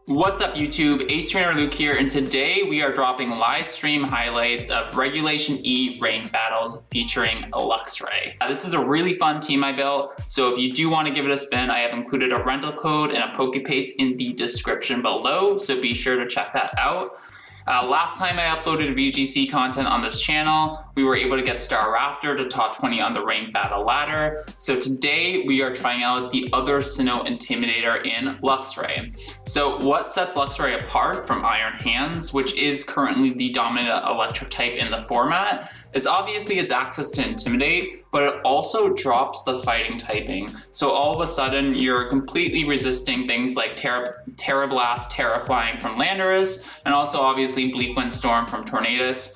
What's up YouTube, Ace Trainer Luke here, and today we are dropping live stream highlights of Regulation E ranked battles featuring Luxray. This is a really fun team I built, so if you do want to give it a spin, I have included a rental code and a PokePaste in the description below, so be sure to check that out. Last time I uploaded VGC content on this channel, we were able to get Star Raptor to top 20 on the ranked battle ladder. So today we are trying out the other Sinnoh Intimidator in Luxray. So what sets Luxray apart from Iron Hands, which is currently the dominant electric type in the format, is obviously its access to Intimidate, but it also drops the fighting typing. So all of a sudden you're completely resisting things like Terra Blast, Terra Flying from Landorus, and also obviously Bleak Wind Storm from Tornadus.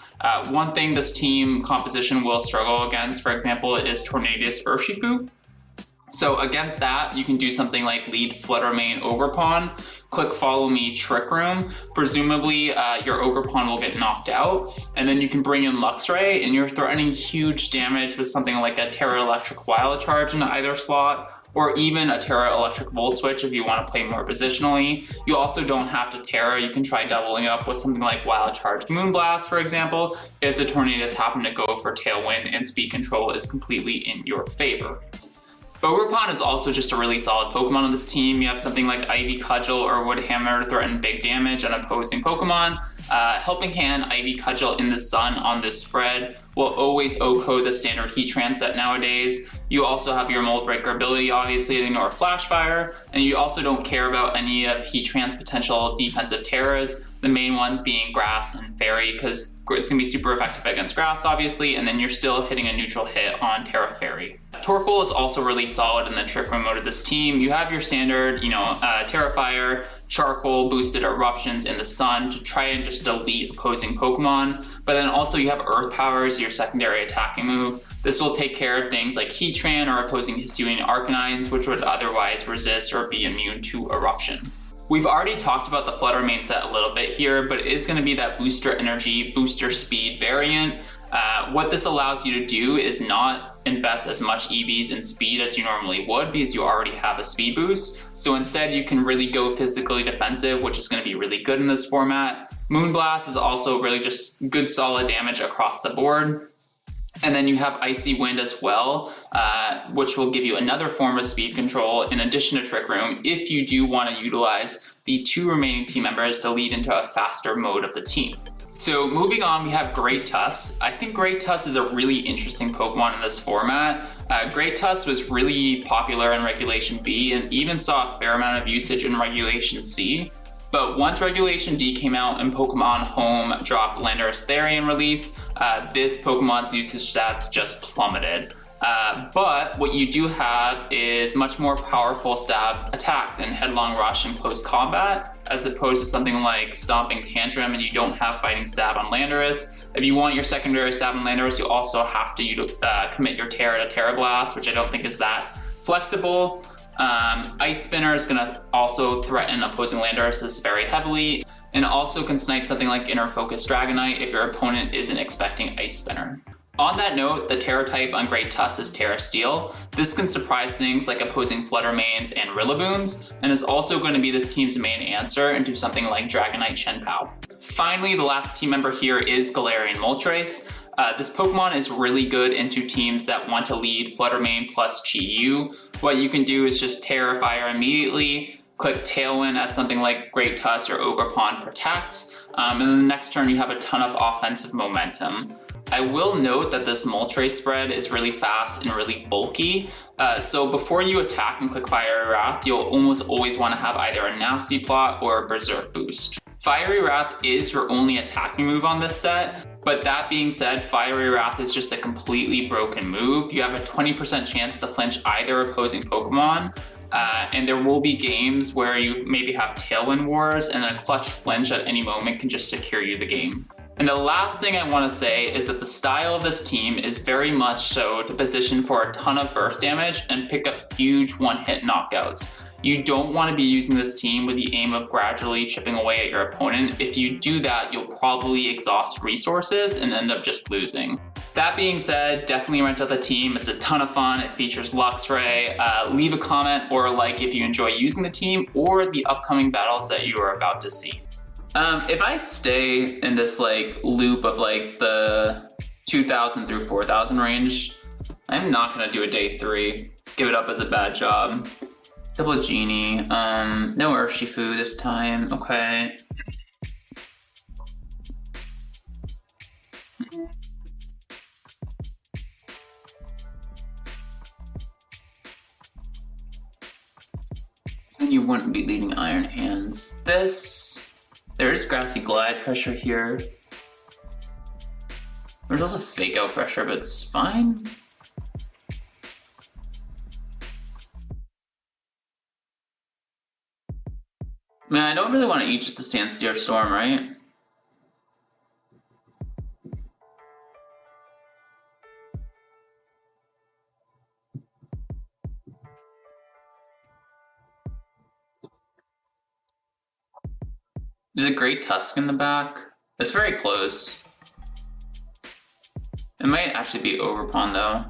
One thing this team composition will struggle against, for example, is Tornadus Urshifu. So against that, you can do something like lead Fluttermane Ogerpon, click Follow Me Trick Room. Presumably your Ogerpon will get knocked out, and then you can bring in Luxray and you're threatening huge damage with something like a Terra Electric Wild Charge in either slot, or even a Terra Electric Volt Switch if you want to play more positionally. You also don't have to Terra, you can try doubling up with something like Wild Charge Moonblast, for example, if the Tornadus happen to go for Tailwind and speed control is completely in your favor. Ogerpon is also just a really solid Pokemon on this team. You have something like Ivy Cudgel or Wood Hammer to threaten big damage on opposing Pokemon. Helping Hand, Ivy Cudgel in the Sun on this spread will always OHKO the standard Heatran set nowadays. You also have your Mold Breaker ability, obviously, to ignore Flash Fire, and you also don't care about any of Heatran's potential defensive Terras, the main ones being Grass and Fairy, because it's going to be super effective against Grass, obviously, and then you're still hitting a neutral hit on Terra Fairy. Torkoal is also really solid in the Trick Room mode of this team. You have your standard, Terra Fire, Charcoal, boosted Eruptions in the Sun to try and just delete opposing Pokemon, but then also you have Earth Power as your secondary attacking move. This will take care of things like Heatran or opposing Hisuian Arcanines, which would otherwise resist or be immune to Eruption. We've already talked about the Fluttermane set a little bit here, but it is going to be that Booster Energy, Booster Speed variant. What this allows you to do is not invest as much EVs in speed as you normally would because you already have a speed boost. So instead you can really go physically defensive, which is going to be really good in this format. Moonblast is also really just good solid damage across the board. And then you have Icy Wind as well, which will give you another form of speed control in addition to Trick Room if you do want to utilize the two remaining team members to lead into a faster mode of the team. So moving on, we have Great Tusk. I think Great Tusk is a really interesting Pokemon in this format. Great Tusk was really popular in Regulation B and even saw a fair amount of usage in Regulation C. But once Regulation D came out and Pokemon Home dropped Landorus Therian release, this Pokemon's usage stats just plummeted. But what you do have is much more powerful stab attacks and Headlong Rush in close combat, as opposed to something like Stomping Tantrum, and you don't have Fighting Stab on Landorus. If you want your secondary stab on Landorus, you also have to commit your Terra to Terra Blast, which I don't think is that flexible. Ice Spinner is going to also threaten opposing Landorus very heavily, and also can snipe something like Inner Focus Dragonite if your opponent isn't expecting Ice Spinner. On that note, the Terra type on Great Tusk is Terra Steel. This can surprise things like opposing Fluttermanes and Rillabooms, and is also going to be this team's main answer into something like Dragonite Shenpao. Finally, the last team member here is Galarian Moltres. This Pokemon is really good into teams that want to lead Fluttermane plus Chi-Yu. What you can do is just Terra Fire immediately, click Tailwind as something like Great Tusk or Ogerpon Protect, and then the next turn you have a ton of offensive momentum. I will note that this Moltres spread is really fast and really bulky, so before you attack and click Fiery Wrath, you'll almost always want to have either a Nasty Plot or a Berserk boost. Fiery Wrath is your only attacking move on this set, but that being said, Fiery Wrath is just a completely broken move. You have a 20% chance to flinch either opposing Pokemon, and there will be games where you maybe have Tailwind Wars and a clutch flinch at any moment can just secure you the game. And the last thing I want to say is that the style of this team is very much so to position for a ton of burst damage and pick up huge one-hit knockouts. You don't want to be using this team with the aim of gradually chipping away at your opponent. If you do that, you'll probably exhaust resources and end up just losing. That being said, definitely rent out the team. It's a ton of fun. It features Luxray. Leave a comment or a like if you enjoy using the team or the upcoming battles that you are about to see. If I stay in this like loop of like the 2,000 through 4,000 range, I'm not gonna do a day 3. Give it up as a bad job. Double Genie. No Urshifu this time. Okay. And you wouldn't be leading Iron Hands. There is Grassy Glide pressure here. There's also Fake Out pressure, but it's fine. Man, I don't really want to eat just a Sandsteer Storm, right? There's a Great Tusk in the back. It's very close. It might actually be Overpawn though.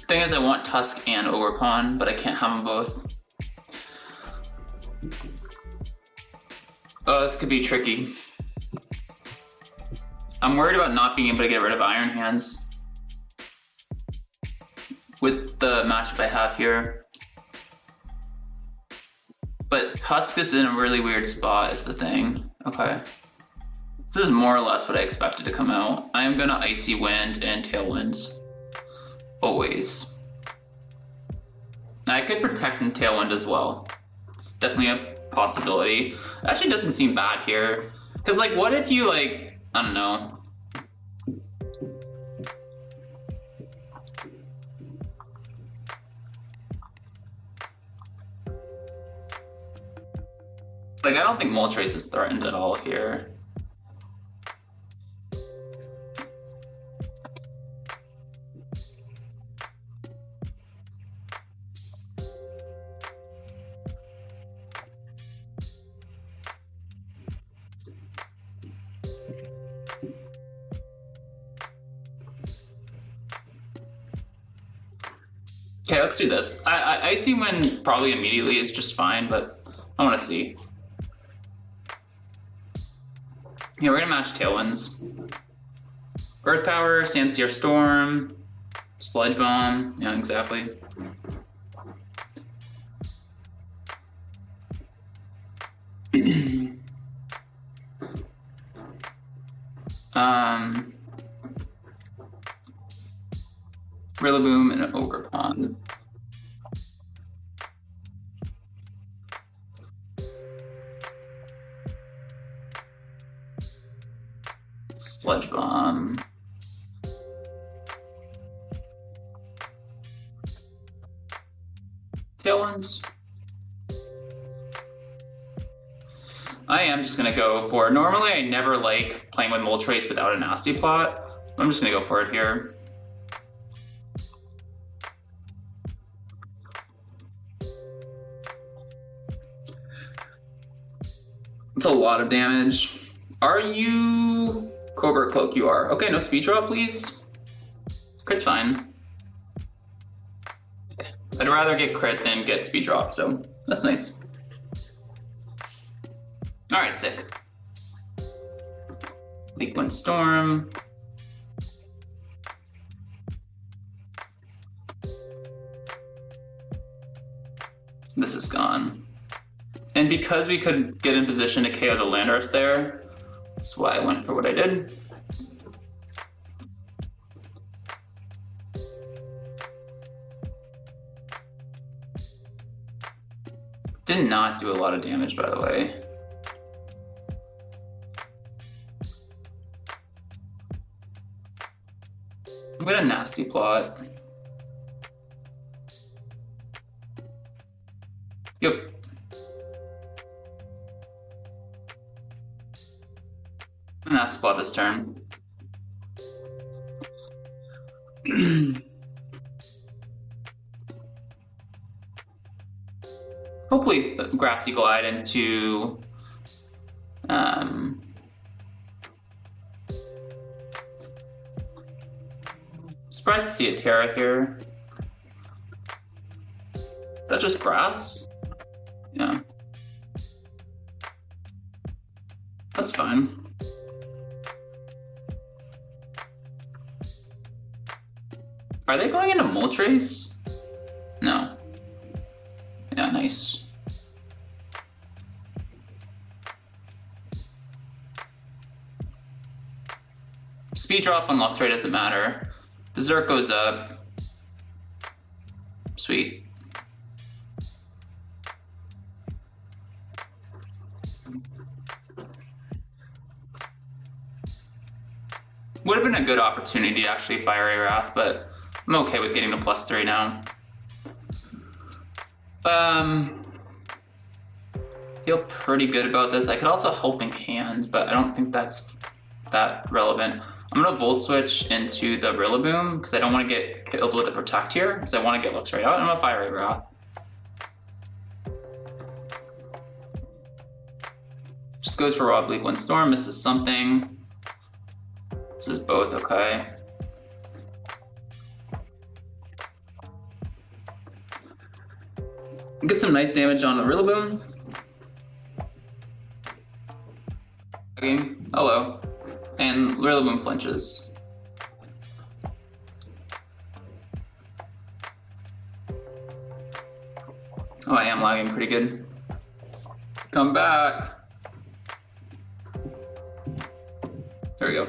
Thing is, I want Tusk and Overpawn, but I can't have them both. Oh, this could be tricky. I'm worried about not being able to get rid of Iron Hands with the matchup I have here. But Tusk is in a really weird spot is the thing. Okay. This is more or less what I expected to come out. I am gonna Icy Wind and Tailwinds. Always. Now I could Protect and Tailwind as well. It's definitely a possibility. It actually doesn't seem bad here. Cause like, what if you like, I don't know. Like, I don't think Moltres is threatened at all here. Okay, let's do this. Icy Wind probably immediately is just fine, but I want to see. Yeah, we're gonna match Tailwinds. Earth Power, Sandsteer Storm, Sludge Bomb. Yeah, exactly. Rillaboom and an Ogre Pond. Sludge Bomb. Tailwinds. I am just gonna go for, normally I never like playing with Moltres without a Nasty Plot. I'm just gonna go for it here. It's a lot of damage. Are you Covert Cloak? You are. Okay, no speed draw, please. Crit's fine. I'd rather get crit than get speed drop, so that's nice. All right, sick. Leak Wind Storm. This is gone. And because we could get in position to KO the Landorus there, that's why I went for what I did. Did not do a lot of damage, by the way. I'm gonna Nasty Plot. Yep. And that's spot this turn. Hopefully Grassy Glide into surprised to see a Terra here. Is that just grass? Yeah. That's fine. Are they going into Moltres? No. Yeah, nice. Speed drop on Luxray doesn't matter. Berserk goes up. Sweet. Would have been a good opportunity to actually Fiery Wrath, but I'm okay with getting to +3 now. Feel pretty good about this. I could also Helping Hand, but I don't think that's that relevant. I'm gonna Volt Switch into the Rillaboom because I don't want to get killed with the Protect here because I want to get Luxray out. I'm gonna Fiery Wrath. Just goes for Raw Bleak Windstorm, misses something. This is both okay. Get some nice damage on the Rillaboom. Hello. And Rillaboom flinches. Oh, I am lagging pretty good. Come back. There we go.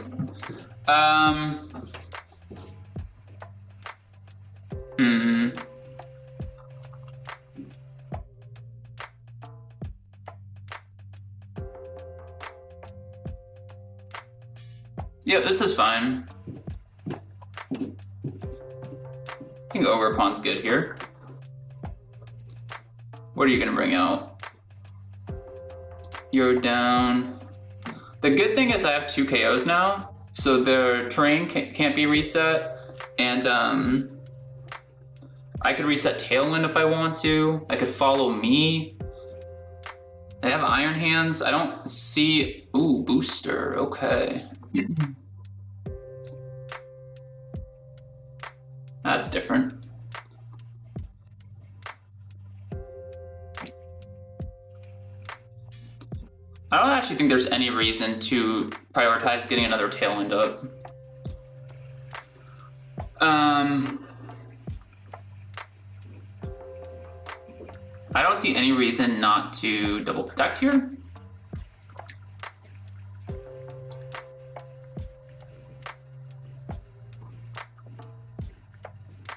Yeah, this is fine. I think Ogerpon's good here. What are you gonna bring out? You're down. The good thing is I have 2 KOs now, so the terrain can't be reset, and I could reset Tailwind if I want to. I could follow me. I have Iron Hands. I don't see... Ooh, Booster, okay. That's different. I don't actually think there's any reason to prioritize getting another Tailwind up. I don't see any reason not to double Protect here.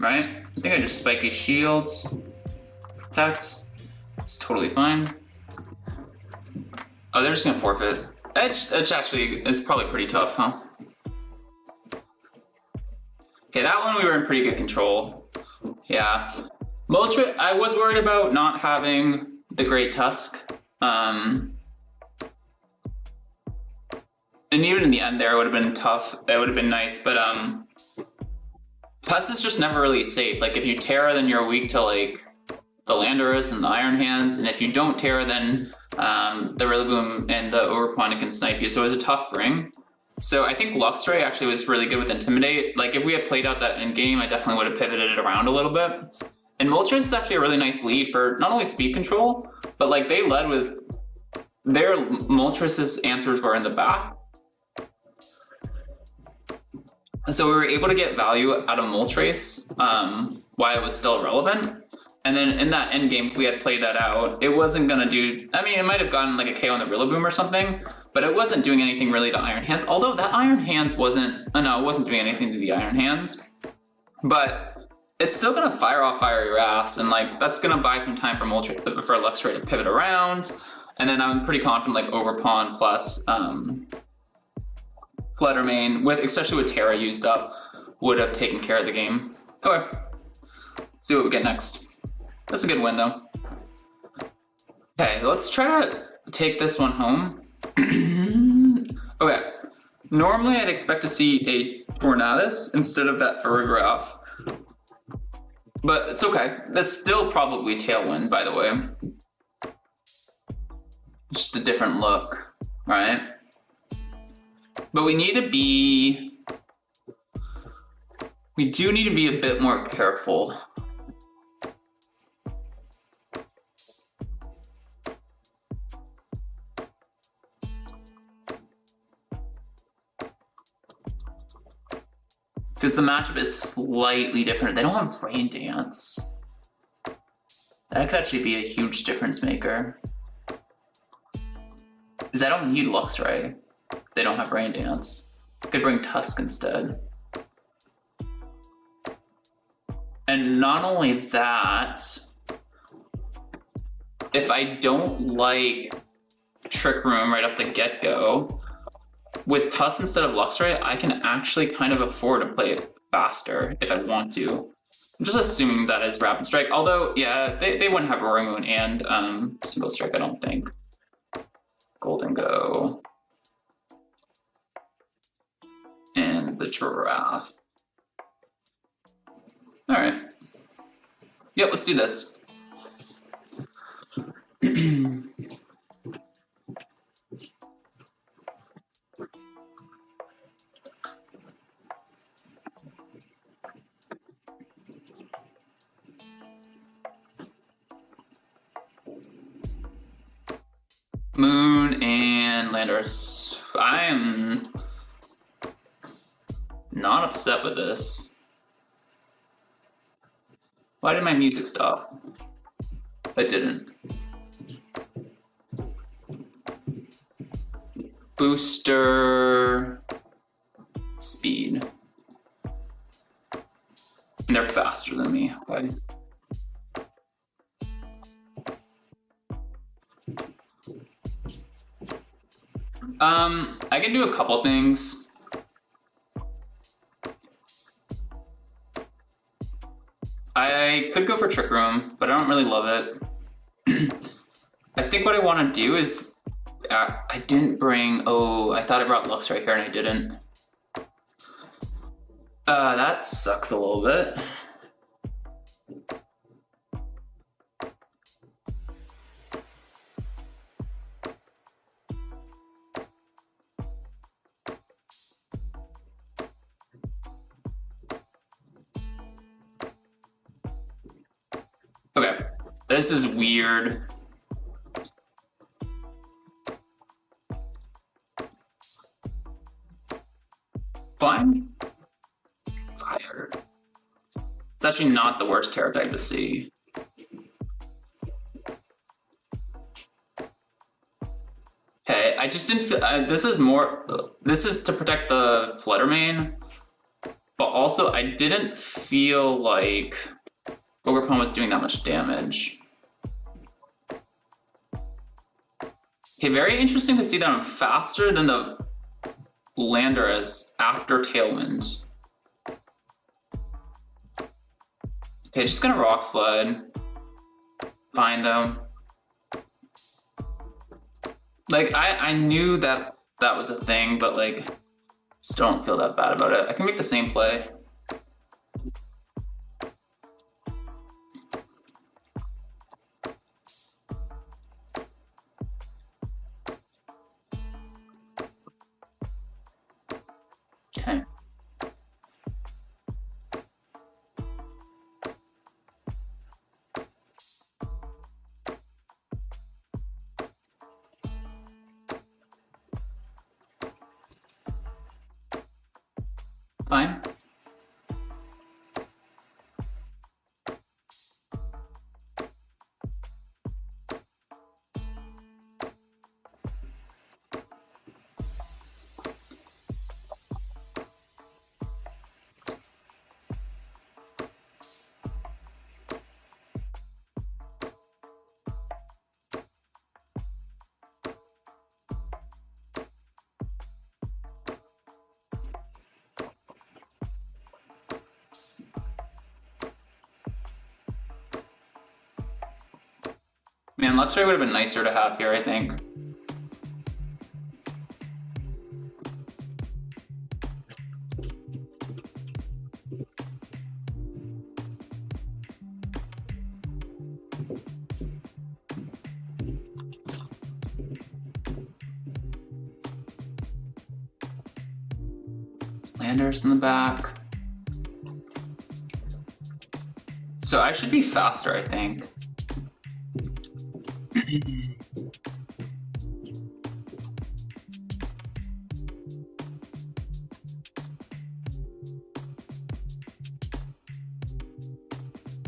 Right? I think I just Spiky Shields, Protect. It's totally fine. Oh, they're just gonna forfeit. It's probably pretty tough, huh? Okay, that one we were in pretty good control. Yeah. Moltres, I was worried about not having the Great Tusk. And even in the end there, it would have been tough. It would have been nice, but Tusk is just never really safe. Like if you Terra, then you're weak to like the Landorus and the Iron Hands, and if you don't Terra, then the Rillaboom and the Ogerpon can snipe you, so it was a tough bring. So I think Luxray actually was really good with Intimidate. Like if we had played out that end game, I definitely would have pivoted it around a little bit. And Moltres is actually a really nice lead for not only speed control, but like they led with their Moltres' answers were in the back. So we were able to get value out of Moltres while it was still relevant. And then in that end game, if we had played that out, it wasn't gonna do, I mean, it might have gotten like a KO on the Rillaboom or something, but it wasn't doing anything really to Iron Hands. Although that Iron Hands wasn't, no, it wasn't doing anything to the Iron Hands. But it's still gonna fire off Fiery Wraths, and like that's gonna buy some time for Moltres, for Luxray to pivot around. And then I'm pretty confident like Ogerpon plus Fluttermane, especially with Terra used up, would have taken care of the game. Okay, let's see what we get next. That's a good win though. Okay, let's try to take this one home. Okay, Normally I'd expect to see a Tornadus instead of that Farigiraf. But it's okay. That's still probably Tailwind, by the way. Just a different look, right? But we do need to be a bit more careful. Because the matchup is slightly different. They don't have Rain Dance. That could actually be a huge difference maker. Because I don't need Luxray. They don't have Rain Dance. I could bring Tusk instead. And not only that, if I don't like Trick Room right off the get-go, with Tusk instead of Luxray, I can actually kind of afford to play it faster if I want to. I'm just assuming that is Rapid Strike. Although, yeah, they wouldn't have Roaring Moon and Single Strike, I don't think. Golden Go. And the Giraffe. All right. Yep, let's do this. Moon and Landorus. I am not upset with this. Why did my music stop? It didn't. Booster speed. And they're faster than me. Okay. I can do a couple things. I could go for Trick Room, but I don't really love it. I think what I want to do is, I didn't bring, oh, I thought I brought Lux right here and I didn't. That sucks a little bit. Okay, this is weird. Fine. Fire. It's actually not the worst Terra type to see. Okay, I just didn't feel, this is to protect the Fluttermane, but also I didn't feel like Ogerpon was doing that much damage. Okay, very interesting to see that I'm faster than the Landorus after Tailwind. Okay, just gonna Rock Slide. Fine though. Like, I knew that that was a thing, but like, still don't feel that bad about it. I can make the same play. Okay. Fine. Man, Luxray would have been nicer to have here, I think. Landers in the back. So I should be faster, I think.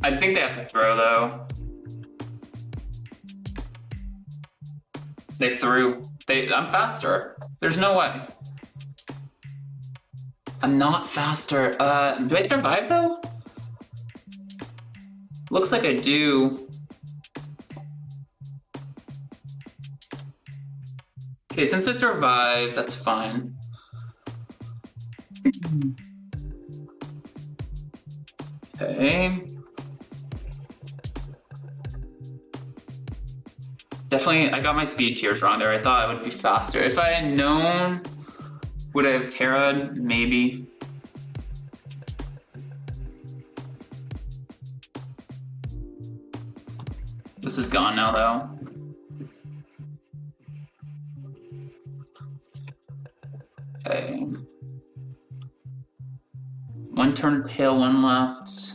I think they have to throw though. They threw. I'm faster. There's no way. I'm not faster. Do I survive though? Looks like I do. Okay, since I survive, that's fine. Okay. Definitely, I got my speed tiers wrong there. I thought I would be faster. If I had known, would I have Terra'd? Maybe. This is gone now, though. Okay. One turn tail, one left.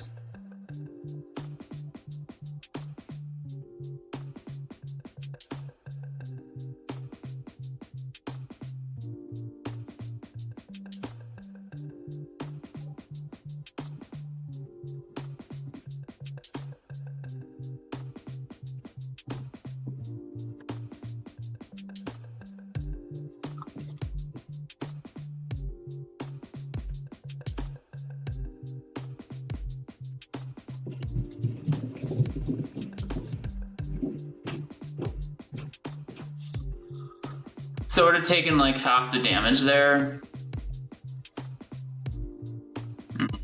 So it would have taken like half the damage there.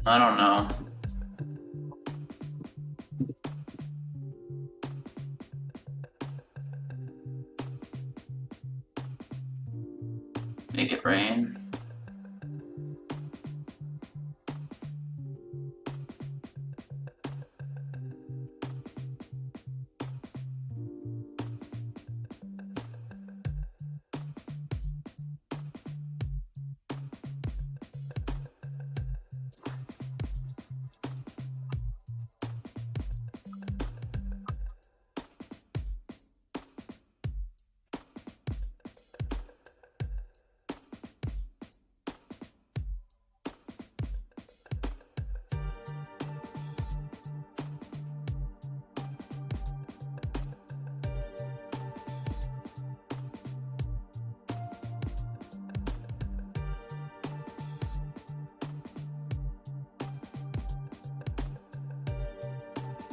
I don't know. Make it rain.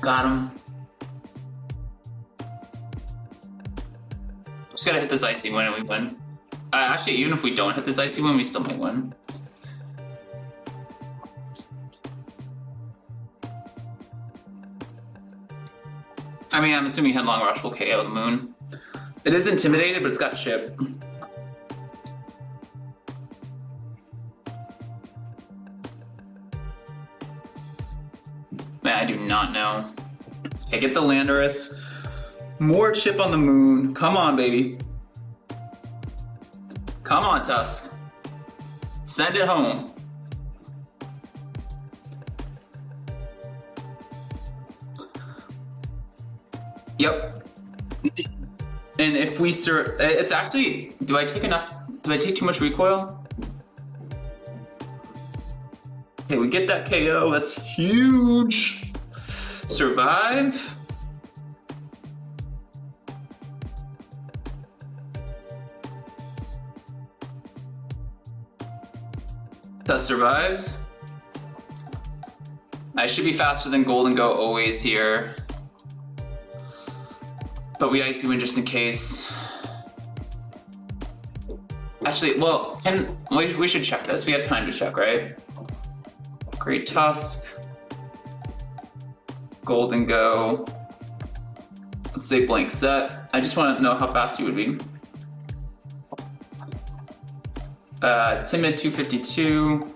Got him. Just gotta hit this icy win and we win. Actually, even if we don't hit this icy win, we still might win. I mean, I'm assuming Headlong Rush will KO the moon. It is intimidated, but it's got chip. Man, I do not know. Okay, get the Landorus. More chip on the moon. Come on, baby. Come on, Tusk. Send it home. Yep. And if we it's actually, do I take too much recoil? Okay, we get that KO, that's huge. Survive. That survives. I should be faster than Golden Go always here. But we icy win just in case. Actually, well, we should check this. We have time to check, right? Great Tusk. Golden Go. Let's say blank set. I just want to know how fast you would be. Timid 252.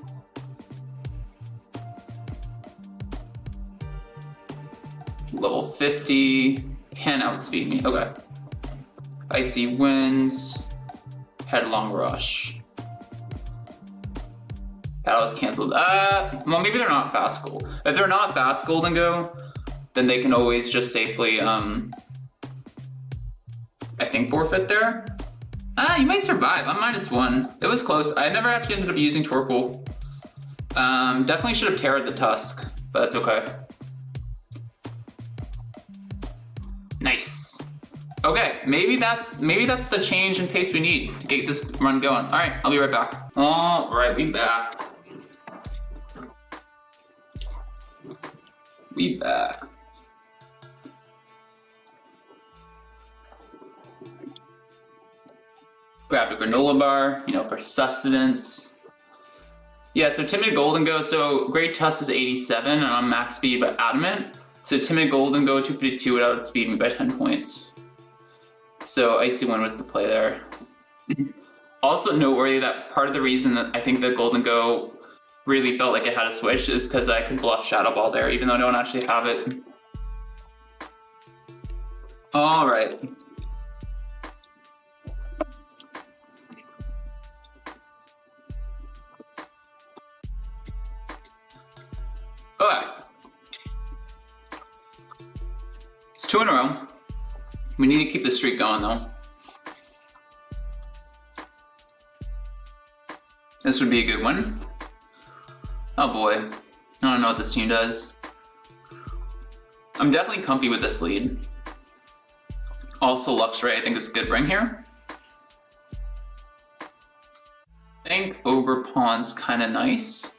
Level 50. Can outspeed me. Okay. Icy Winds. Headlong Rush. Battle is canceled. Well, maybe they're not fast gold. If they're not fast Golden Go, then they can always just safely, I think, forfeit there. You might survive. I'm -1. It was close. I never actually ended up using Torkoal. Definitely should have Terra'd the Tusk, but that's okay. Nice. Okay, maybe that's the change in pace we need to get this run going. All right, I'll be right back. All right, we back. We back. Grab a granola bar, you know, for sustenance. Yeah, so Timid Golden Go, so Great Tusk is 87 and I'm max speed but adamant. So Timid Golden Go 252 would outspeed me by 10 points. So Icy Wind was the play there. Also noteworthy that part of the reason that I think that Golden Go really felt like it had a switch is because I could bluff Shadow Ball there, even though I don't actually have it. All right. Okay. It's 2 in a row. We need to keep the streak going though. This would be a good one. Oh boy. I don't know what this team does. I'm definitely comfy with this lead. Also Luxray I think is a good bring here. I think Ogre Pawn's kind of nice.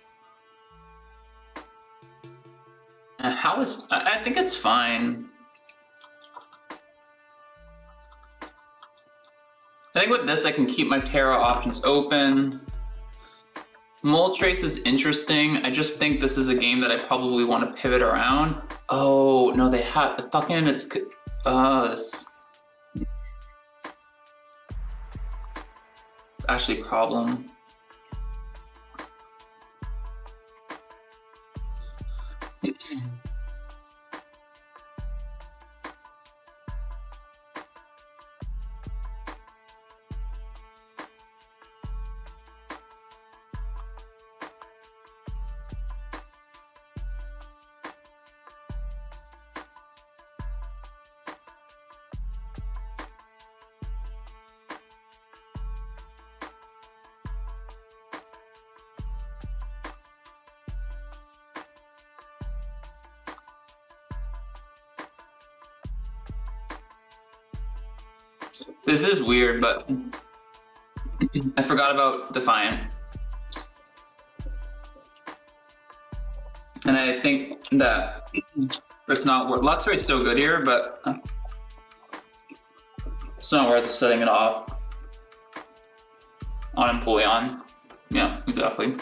How is... I think it's fine. I think with this I can keep my Terra options open. Moltres is interesting. I just think this is a game that I probably want to pivot around. Oh, no, they have... the fucking... it's... this... it's actually a problem. This is weird, but I forgot about Defiant. And I think that it's not worth... Luxray's so good here, but it's not worth setting it off on Empoleon. Yeah, exactly.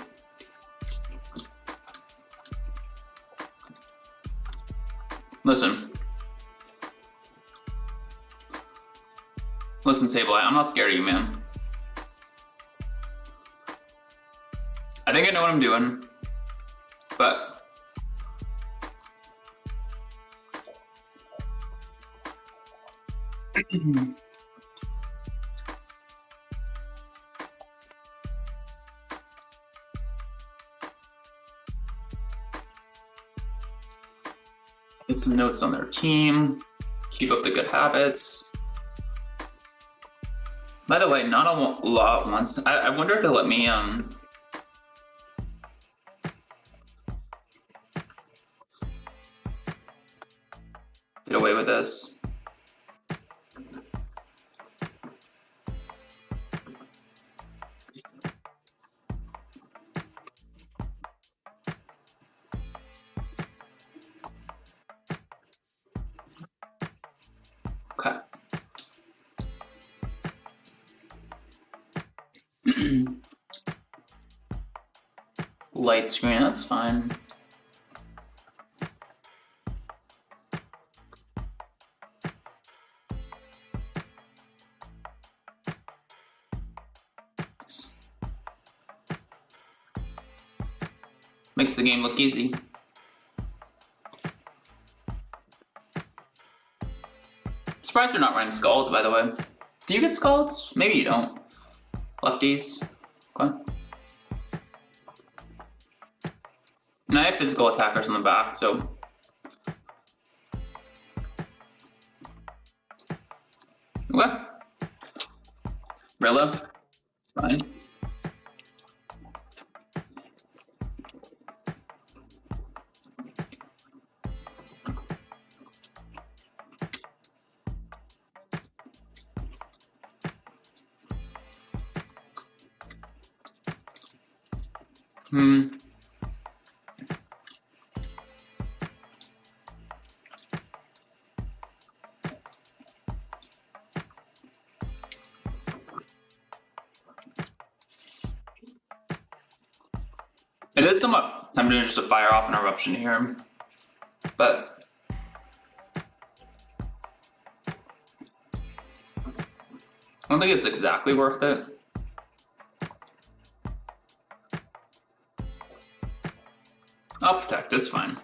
Listen, Sableye, I'm not scared of you, man. I think I know what I'm doing, but get some notes on their team, keep up the good habits. By the way, not a lot once. I wonder if they'll let me get away with this. Okay. Light screen, that's fine. Makes the game look easy. surprised they're not running Scalds, by the way. Do you get Scalds? Maybe you don't. Lefties. Okay. And I have physical attackers on the back, so. Okay. Rilla. It's fine. It is somewhat tempting just to fire off an eruption here, but I don't think it's exactly worth it. I'll protect, it's fine.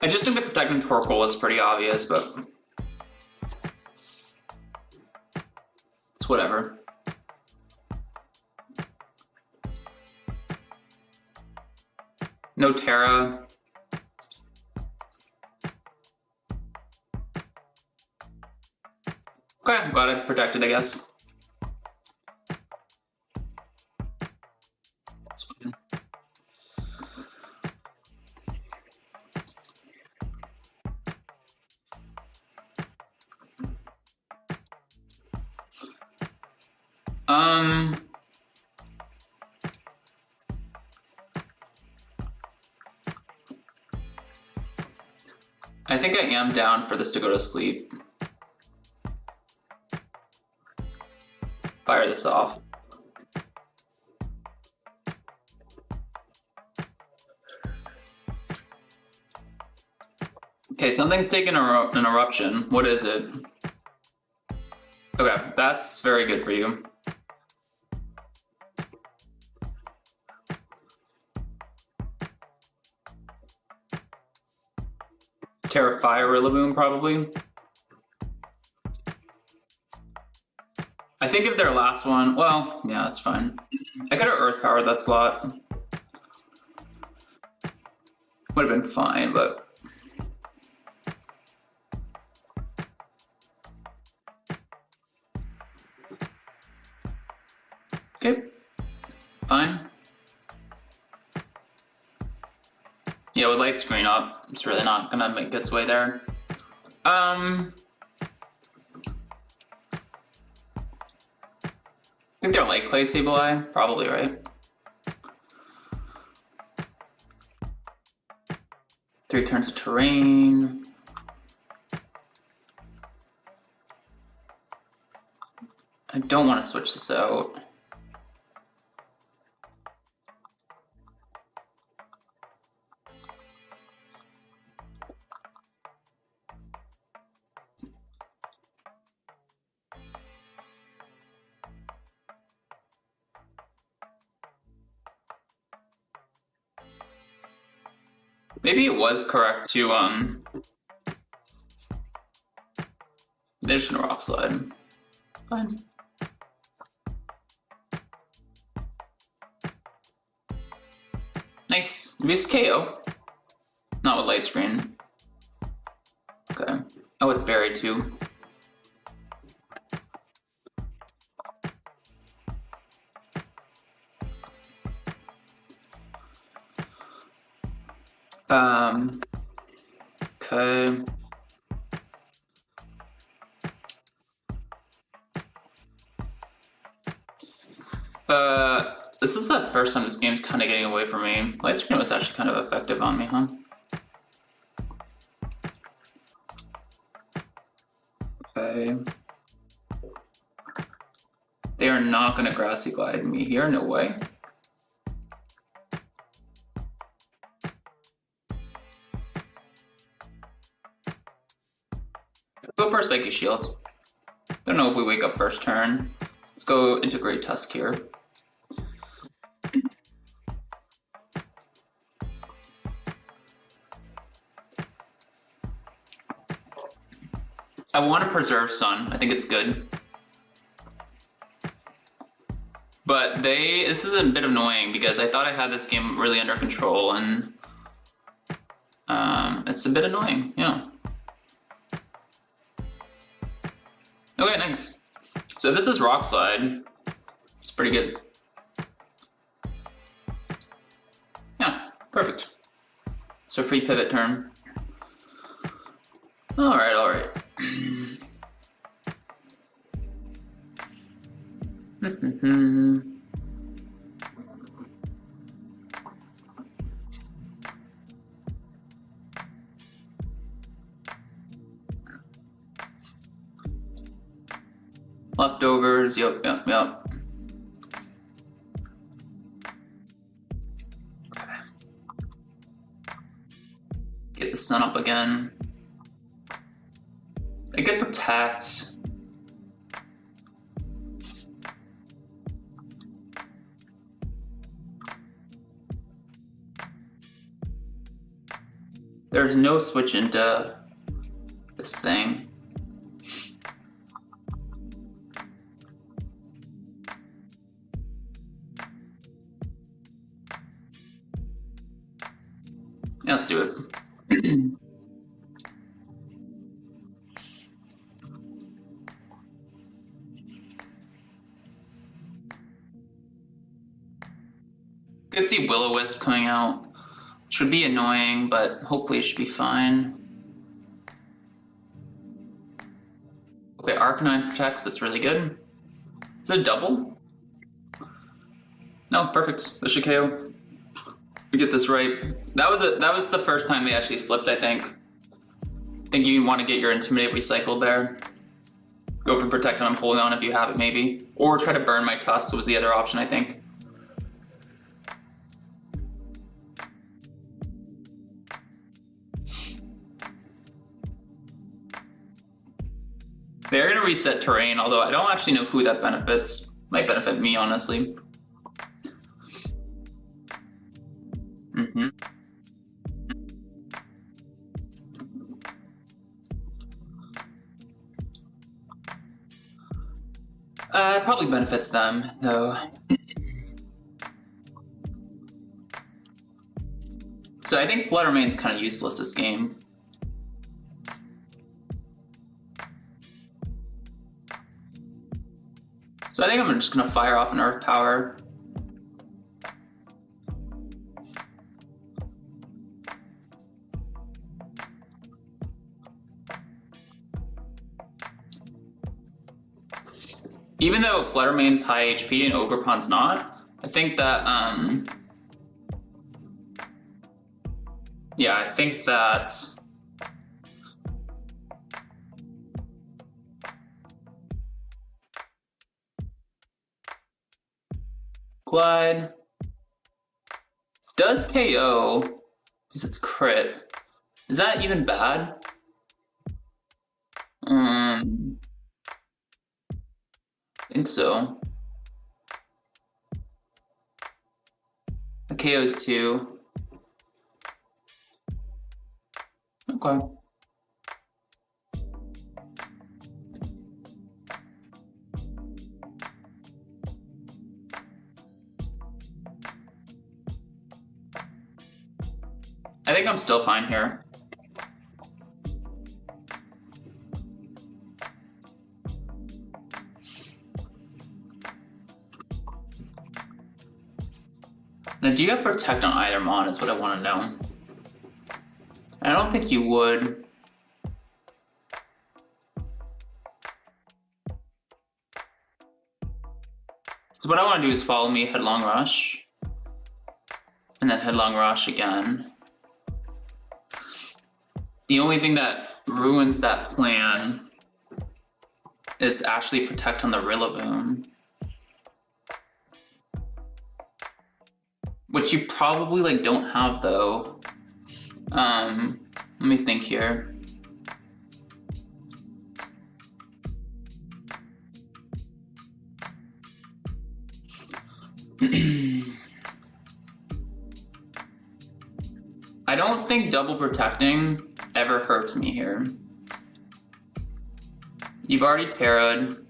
I just think the protecting Torkoal is pretty obvious, but it's whatever. No Terra. Okay, I'm glad I protected, I guess. That's fine. I think I am down for this to go to sleep. Fire this off. Okay, something's taken an eruption. What is it? Okay, that's very good for you. Terrify Rillaboom, probably. I think if their last one, well, yeah, that's fine. I could have Earth Powered that slot. Would have been fine, but. Okay, fine. Yeah, with light screen up, it's really not gonna make its way there. I think they're like Clay Sableye, probably, right? 3 turns of terrain. I don't want to switch this out. Maybe it was correct to they're just gonna Rock Slide. Fine. Nice. Use KO. Not with light screen. Okay. Oh, with Berry too. Okay. This is the first time this game's kind of getting away from me. Light screen was actually kind of effective on me, huh? Okay. They are not gonna Grassy Glide me here, no way. Go for a Spiky Shield. Don't know if we wake up first turn. Let's go into Great Tusk here. I want to preserve Sun. I think it's good. But this is a bit annoying because I thought I had this game really under control, and it's a bit annoying, yeah. Okay, nice. So this is Rock Slide. It's pretty good. Yeah, perfect. So free pivot turn. All right, all right. Leftovers, yep. Get the sun up again. I could protect. There's no switch into this thing. Yeah, let's do it. Could see Will-O-Wisp coming out. Should be annoying, but hopefully it should be fine. Okay, Arcanine protects, that's really good. Is it a double? No, perfect. This should KO. We get this right. That was the first time they actually slipped, I think. I think you want to get your Intimidate recycled there. Go for Protect on Empoleon if you have it, maybe. Or try to burn my Tusk was the other option, I think. They're gonna reset terrain, although I don't actually know who that benefits. Might benefit me, honestly. It probably benefits them, though. So I think Flutter Mane's kind of useless this game. So I think I'm just gonna fire off an Earth Power. Even though Flutter Mane's high HP and Ogerpon's not, I think that, yeah, I think that Glide does KO because it's crit. Is that even bad? I think so. The KO's 2. Okay. I think I'm still fine here. Now, do you have Protect on either Mon is what I want to know. I don't think you would. So what I want to do is follow me Headlong Rush. And then Headlong Rush again. The only thing that ruins that plan is actually Protect on the Rillaboom. Which you probably like don't have though. Let me think here. I don't think double protecting ever hurts me here. You've already Terra'd.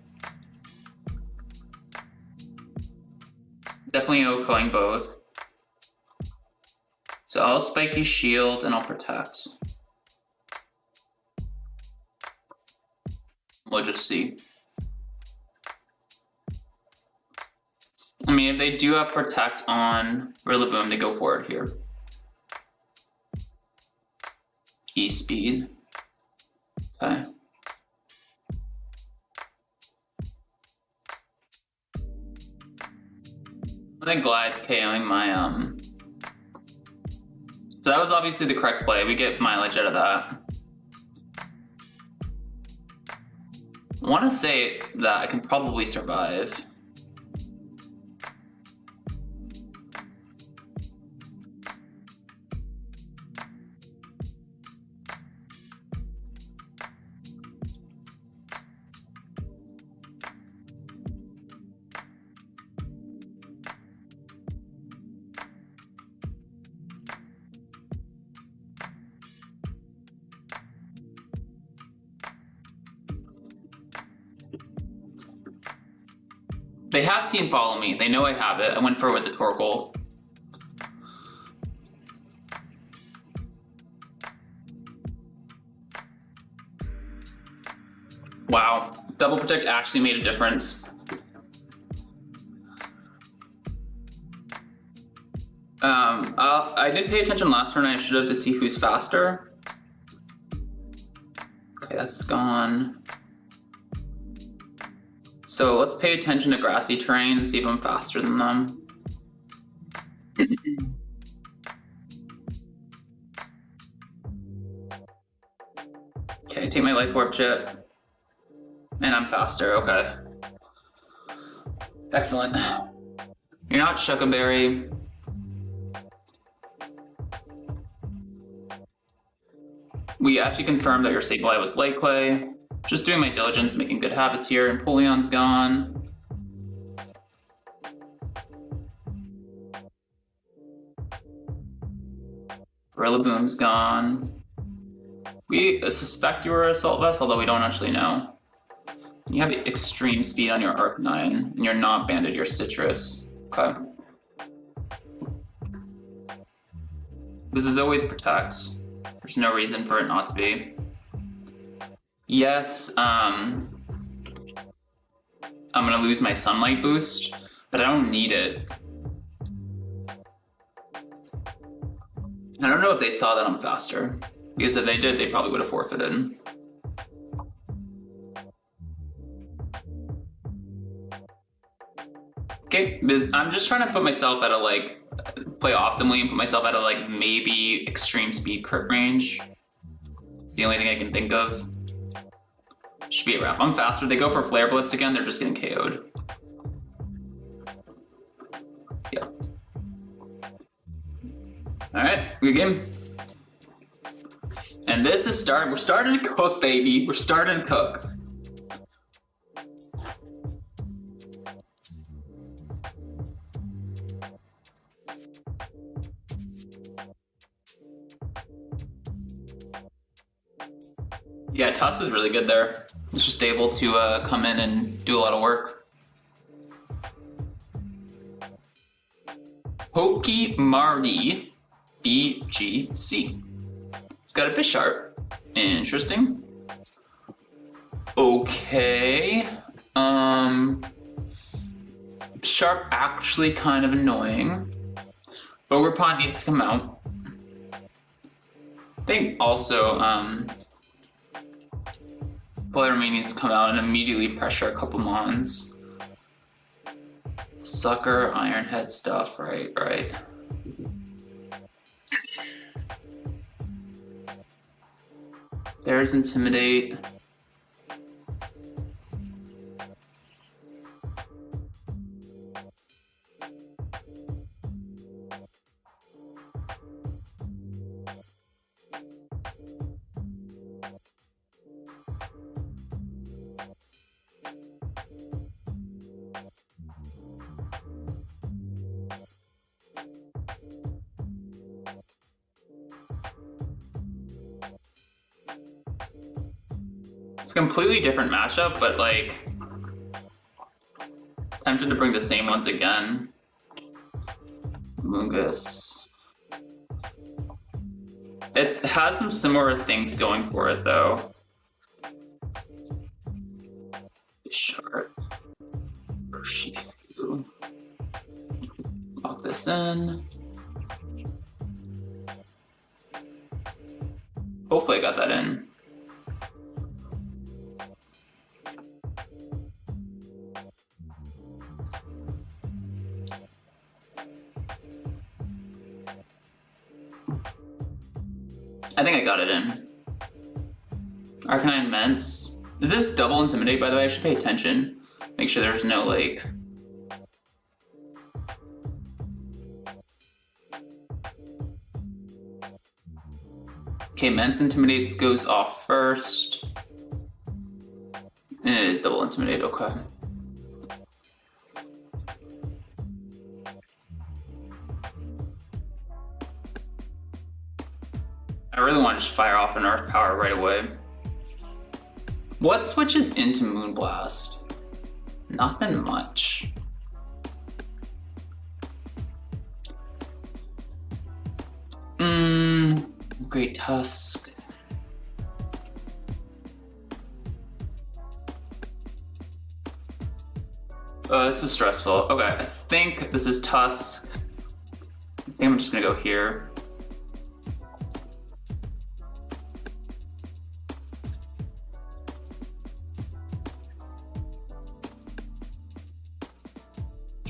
Definitely OHKOing both. So I'll Spiky Shield and I'll Protect. We'll just see. I mean, if they do have Protect on Rillaboom, they go for it here. E-Speed. Okay. I think Glide's KOing my, So that was obviously the correct play. We get mileage out of that. I want to say that I can probably survive. They have seen Follow Me. They know I have it. I went for it with the Torkoal. Wow. Double Protect actually made a difference. I did pay attention last turn. I should have to see who's faster. Okay, that's gone. So let's pay attention to grassy terrain and see if I'm faster than them. Okay, take my Life Orb chip. And I'm faster, okay. Excellent. You're not Shuckaberry. We actually confirmed that your Sableye was Lake-Clay. Just doing my diligence, making good habits here. And Empoleon's gone. Rillaboom's gone. We suspect you were Assault Vest, although we don't actually know. You have extreme speed on your Arcanine, and you're not banded your Citrus. Okay. This is always Protect. There's no reason for it not to be. Yes, I'm gonna lose my Sunlight boost, but I don't need it. I don't know if they saw that I'm faster, because if they did, they probably would have forfeited. Okay, I'm just trying to put myself at a play optimally and put myself at a maybe extreme speed crit range. It's the only thing I can think of. Should be a wrap. I'm faster. They go for Flare Blitz again, they're just getting KO'd. Yeah. Alright, good game. And this is we're starting to cook, baby. We're starting to cook. Yeah, Tusk was really good there. Was just able to come in and do a lot of work. Pokemarty VGC. It's got a Bisharp. Interesting. Okay. Sharp actually kind of annoying. Overpod needs to come out. I think also Galarian needs to come out and immediately pressure a couple Mons. Sucker, Iron Head stuff, right. There's Intimidate. It's a completely different matchup, but like, tempted to bring the same ones again. Mungus. It has some similar things going for it though. Sharp. Urshifu. Lock this in. Hopefully I got that in. I think I got it in. Arcanine Mence. Is this double Intimidate, by the way? I should pay attention. Make sure there's no, like... Okay, Mence Intimidates goes off first. And it is double Intimidate, okay. I really want to just fire off an Earth Power right away. What switches into Moonblast? Nothing much. Great Tusk. This is stressful. Okay, I think this is Tusk. I think I'm just gonna go here.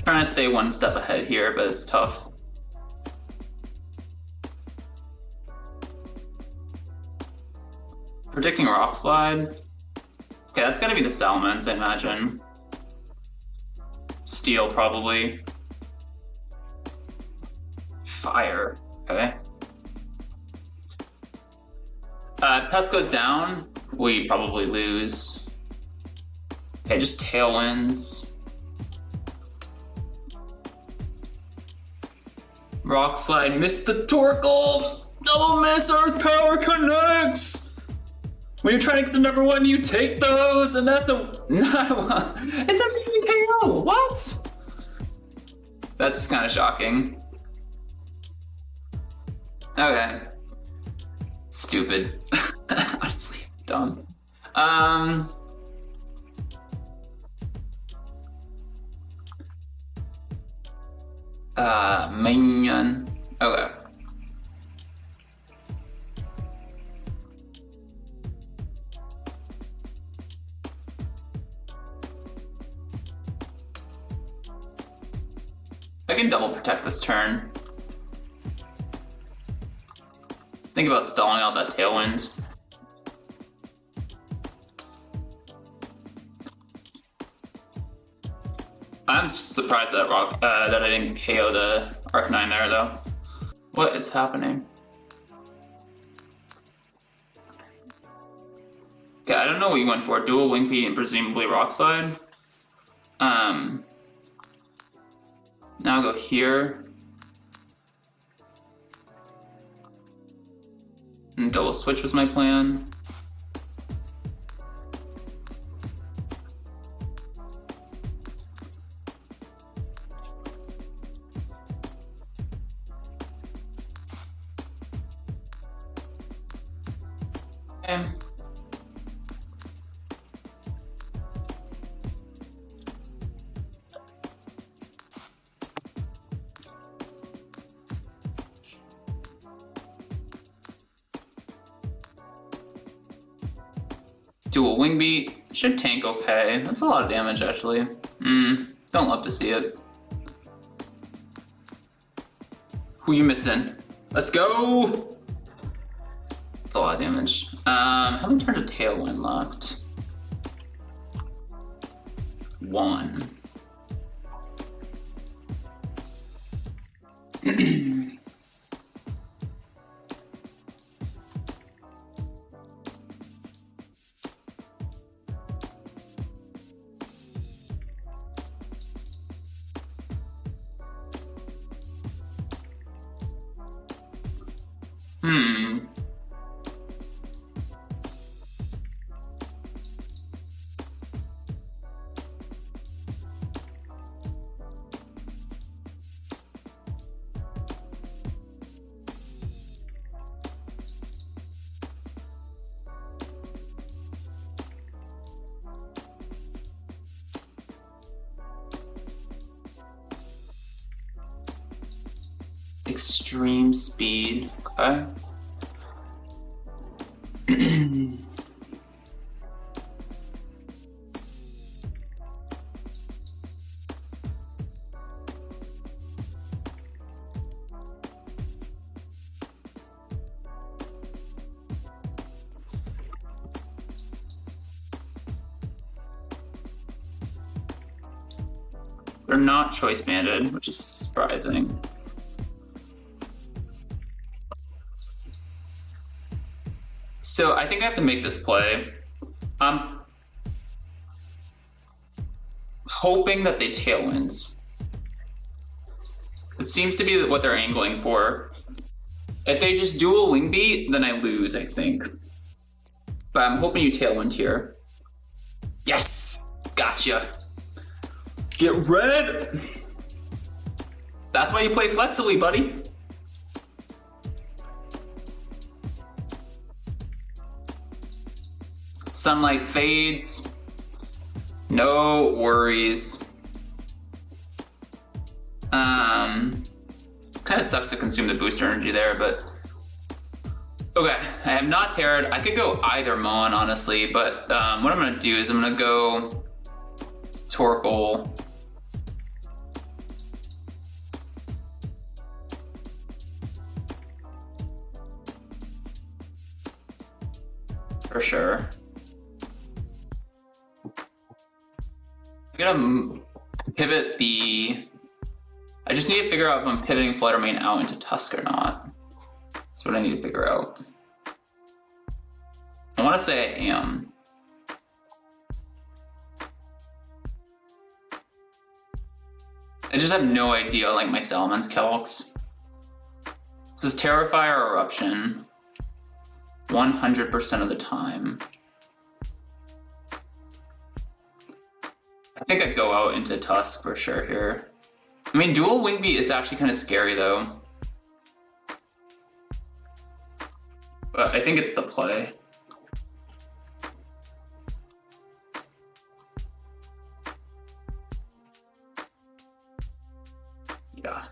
Trying to stay one step ahead here, but it's tough. Predicting Rock Slide. Okay, that's gotta be the Salamence, I imagine. Steel, probably. Fire, okay. Tusk goes down, we probably lose. Okay, just Tailwinds. Rock Slide, missed the Torkoal! Double miss, Earth Power connects! When you're trying to get the number one, you take those, and that's not a one. It doesn't even KO, what? That's kind of shocking. Okay. Stupid. Honestly, dumb. Minion. Okay. I can double protect this turn. Think about stalling out that Tailwind. I'm surprised that that I didn't KO the Arcanine there though. What is happening? Okay, I don't know what you went for. Dual Wing Beat and presumably Rock Slide. Now I'll go here. And double switch was my plan. Okay. Dual Wing Beat, should tank okay. That's a lot of damage actually. Don't love to see it. Who you missing? Let's go! That's a lot of damage. How many turns of Tailwind left? 1. Extreme speed. Okay. They're not choice banded, which is surprising. So I think I have to make this play. I'm hoping that they tailwinds. It seems to be what they're angling for. If they just dual wing beat, then I lose, I think. But I'm hoping you tailwind here. Yes! Gotcha. Get red! That's why you play flexibly, buddy. Sunlight fades. No worries. Kind of sucks to consume the booster energy there, but okay. I have not Terred. I could go either Mon, honestly, but what I'm gonna do is I'm gonna go Torkoal. For sure. I'm gonna pivot the... I just need to figure out if I'm pivoting Fluttermane out into Tusk or not. That's what I need to figure out. I want to say I am. I just have no idea like my Salamence calcs. This is Terrify or Eruption 100% of the time. I think I'd go out into Tusk for sure here. I mean, dual wing beat is actually kind of scary though. But I think it's the play. Yeah.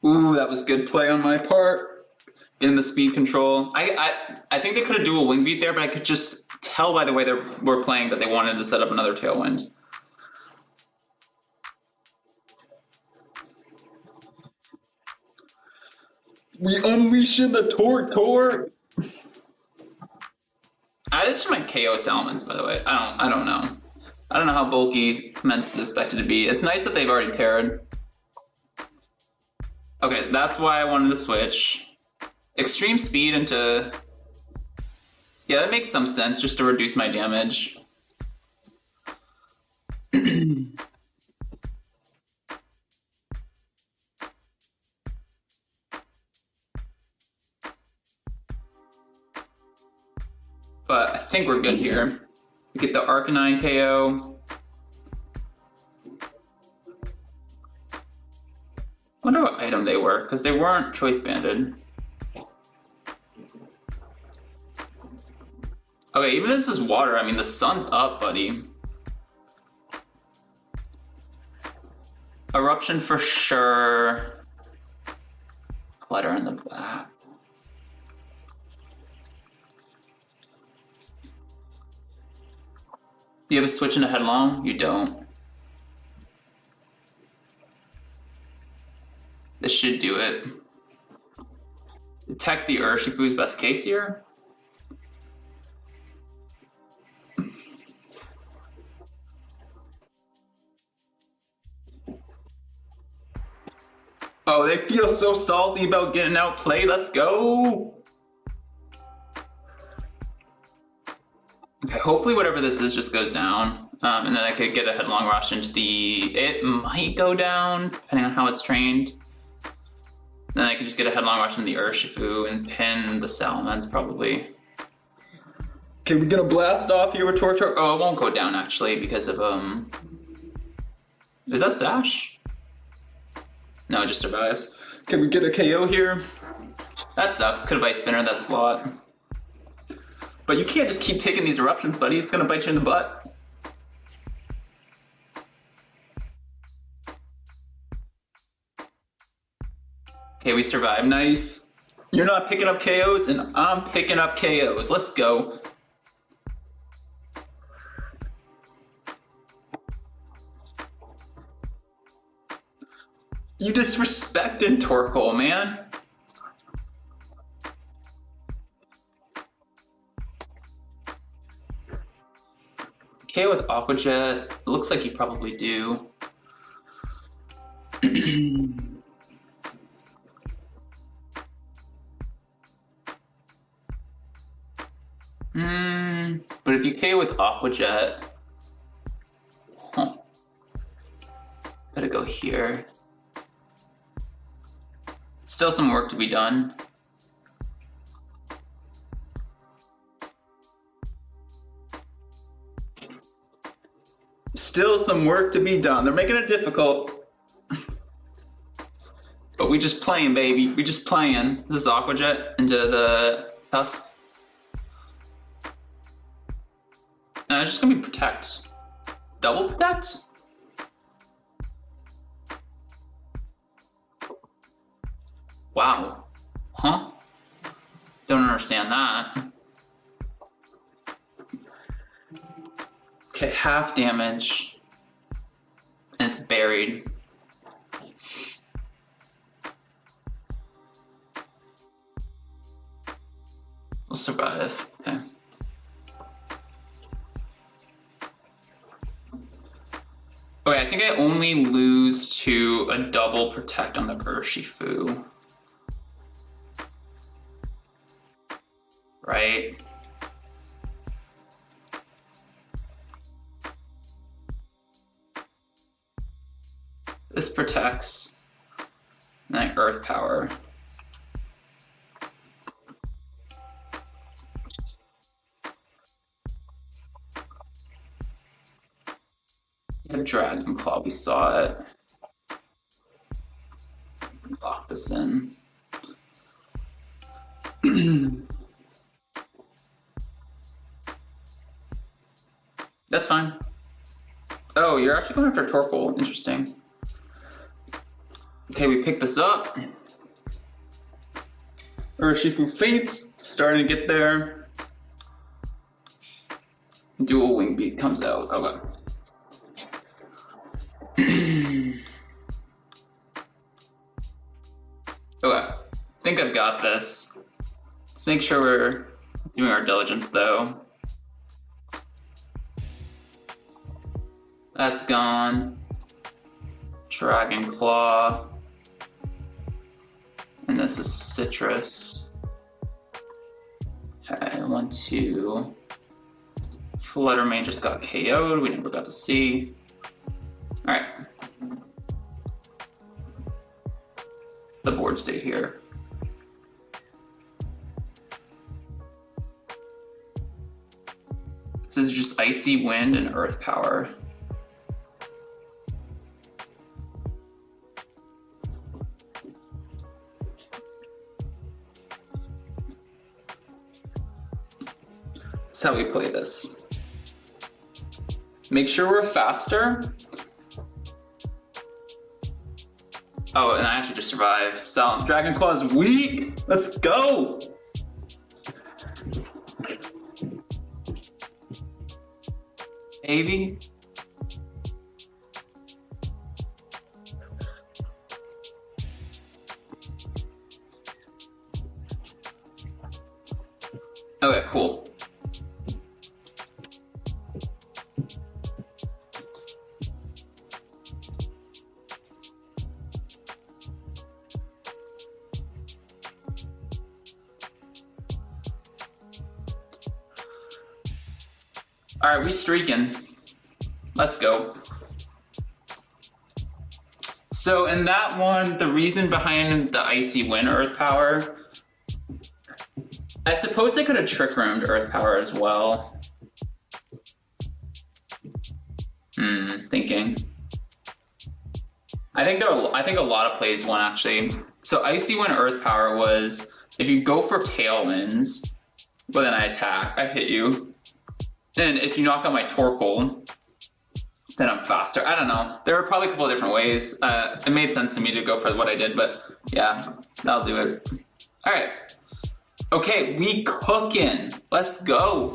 Ooh, that was good play on my part. In the speed control. I think they could have dual wing beat there, but I could just tell by the way they were playing that they wanted to set up another Tailwind. We unleashing the Torque. This is my KO Salamence, by the way. I don't know. I don't know how bulky Mence is expected to be. It's nice that they've already paired. Okay, that's why I wanted to switch. Extreme speed into... Yeah, that makes some sense, just to reduce my damage. But I think we're good here. We get the Arcanine KO. Wonder what item they were, because they weren't choice banded. Okay, even this is water. I mean, the sun's up, buddy. Eruption for sure. Letter in the black. Do you have a switch into Headlong? You don't. This should do it. Detect the Urshifu's best case here. Oh, they feel so salty about getting outplayed. Let's go. Okay, hopefully whatever this is just goes down. And then I could get a Headlong Rush into the... It might go down, depending on how it's trained. Then I could just get a Headlong Rush into the Urshifu and pin the Salamence, probably. Okay, we're gonna blast off here with Torchic. Oh, it won't go down, actually, because of, Is that Sash? No, it just survives. Can we get a KO here? That sucks. Could have Ice Spinner that slot. But you can't just keep taking these eruptions, buddy. It's gonna bite you in the butt. Okay, we survived. Nice. You're not picking up KOs, and I'm picking up KOs. Let's go. You disrespecting Torkoal, man. Okay, with Aqua Jet, it looks like you probably do. But if you KO with Aqua Jet, gotta go here. Still some work to be done. Still some work to be done. They're making it difficult. But we just playing, baby. We just playing. This is Aqua Jet into the tusk. And it's just gonna be protect. Double protect? Wow. Huh? Don't understand that. Okay, half damage. And it's buried. We'll survive. Okay. Okay, I think I only lose to a double protect on the Urshifu. Right? This protects, and I Earth Power. You have Dragon Claw, we saw it. Lock this in. That's fine. Oh, you're actually going after Torkoal. Interesting. Okay, we pick this up. Urshifu faints, starting to get there. Dual Wing Beat comes out. Okay. Okay, I think I've got this. Let's make sure we're doing our diligence though. That's gone. Dragon Claw. And this is Citrus. Okay, 1, 2. Fluttermane just got KO'd. We never got to see. All right. It's the board state here. This is just Icy Wind and Earth Power. That's how we play this. Make sure we're faster. Oh, and I actually just survived. Silent Dragon Claw is weak. Let's go. Baby. Okay, cool. All right, we streaking. Let's go. So in that one, the reason behind the Icy Wind Earth Power, I suppose they could have Trick Roomed Earth Power as well. Thinking. I think a lot of plays won actually. So Icy Wind Earth Power was if you go for Tailwinds, but then I attack, I hit you. Then if you knock out my Torkoal, then I'm faster. I don't know. There are probably a couple of different ways. It made sense to me to go for what I did, but yeah, that'll do it. All right. Okay, we cooking. Let's go.